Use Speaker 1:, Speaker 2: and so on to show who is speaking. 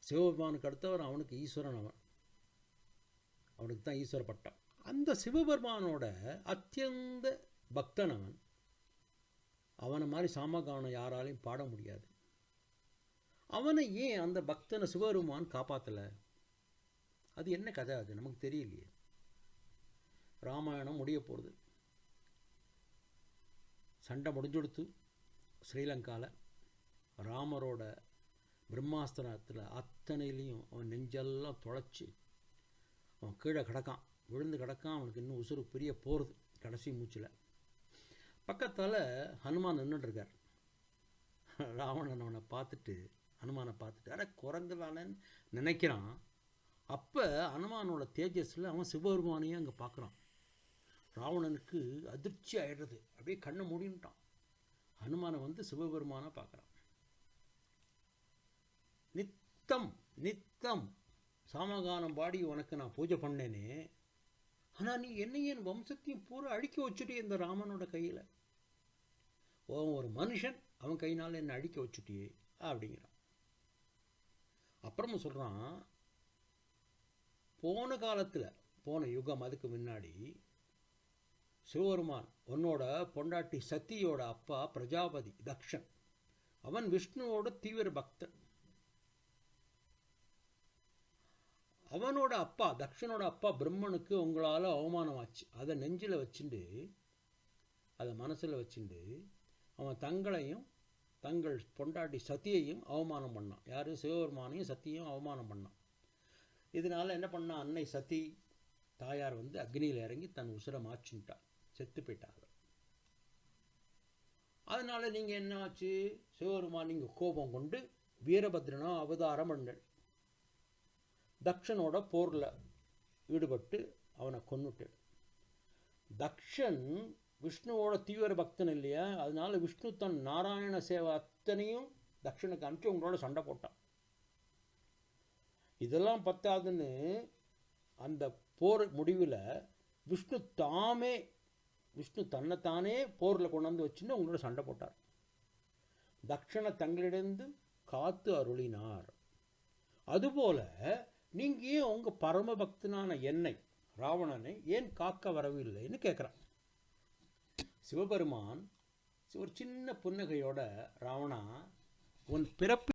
Speaker 1: சிவபெருமானுக்கு அடுத்தவர் அவனுக்கு ஈஸ்வரன், அவனுக்கு தான் ஈஸ்வர பட்டம். அந்த சிவபெருமானோட அத்தியந்த பக்தன் அவன். அவனை மாதிரி சாமகானம் யாராலையும் பாட முடியாது. அவனை ஏன் அந்த பக்தனை சிவபெருமான் காப்பாற்றலை? அது என்ன கதை? அது நமக்கு தெரியலையே. ராமாயணம் முடிய போகிறது. சண்டை முடிஞ்சுடுத்து. ஸ்ரீலங்காவில் ராமரோட பிரம்மாஸ்திரத்தில் அத்தனையிலையும் அவன் நெஞ்செல்லாம் தொலைச்சி அவன் கீழே கிடக்கான், விழுந்து கிடக்கான். அவனுக்கு இன்னும் உசுறு பெரிய போகிறது கடைசி மூச்சில். பக்கத்தால் ஹனுமான் நின்றுட்டுருக்கார். ராவணன் அவனை பார்த்துட்டு, ஹனுமானை பார்த்துட்டு அட குரங்குதானேன்னு நினைக்கிறான். அப்போ ஹனுமானோட தேஜஸில் அவன் சிவபெருமானையும் அங்கே பார்க்குறான். ராவணனுக்கு அதிர்ச்சி ஆயிடுறது. அப்படியே கண்ணை மூடின்ட்டான். ஹனுமானை வந்து சிவபெருமானை பார்க்குறான். நித்தம் நித்தம் சாமகானம் பாடி உனக்கு நான் பூஜை பண்ணேனே, ஆனால் நீ என்னையும் என் வம்சத்தையும் பூரா அழிக்க வச்சுட்டே இந்த ராமனோட கையில். ஒரு மனுஷன் அவன் கையினால் என்னை அழிக்க வச்சுட்டியே அப்படிங்கிறான். அப்புறமும் சொல்கிறான், போன காலத்தில், போன யுகம், அதுக்கு முன்னாடி சிவபெருமான் உன்னோட பொண்டாட்டி சத்தியோட அப்பா பிரஜாபதி தக்ஷன், அவன் விஷ்ணுவோட தீவிர பக்தன். அவனோட அப்பா தக்ஷனோட அப்பா பிரம்மனுக்கு உங்களால் அவமானமாச்சு. அதை நெஞ்சில் வச்சுண்டு, அதை மனசில் வச்சுண்டு அவன் தங்களையும் தங்கள் பொண்டாட்டி சத்தியையும் அவமானம் பண்ணான். யார்? சிவபெருமானையும் சத்தியையும் அவமானம் பண்ணான். இதனால் என்ன பண்ணான்? அன்னை சதி தாயார் வந்து அக்னியில் இறங்கி தன் உசுரை மாச்சுட்டார், செத்து போயிட்டார். அதனால் நீங்கள் என்ன ஆச்சு? சிவபெருமான் நீங்கள் கோபம் கொண்டு வீரபத்ரனோ அவதாரம் பண்ணல், தக்ஷனோட போரில் ஈடுபட்டு அவனை கொன்னுட்டு. தக்ஷன் விஷ்ணுவோட தீவிர பக்தன் இல்லையா, அதனால விஷ்ணு தன் நாராயண சேவை அத்தனையும் தக்ஷனுக்கு அனுப்பிச்சு உங்களோட சண்டை போட்டான். இதெல்லாம் பத்தாதுன்னு அந்த போர் முடிவில் விஷ்ணு தன்னைத்தானே போரில் கொண்டாந்து வச்சுன்னு உங்களோட சண்டை போட்டார். தக்ஷனை தங்களிடந்து காத்து அருளினார். அதுபோல நீங்கள் ஏன் உங்கள் பரம பக்தனான என்னை, ராவணனை ஏன் காக்க வரவில்லைன்னு கேட்குறான். சிவபெருமான் ஒரு சின்ன புன்னகையோட, ராவணா, உன் பிறப்பு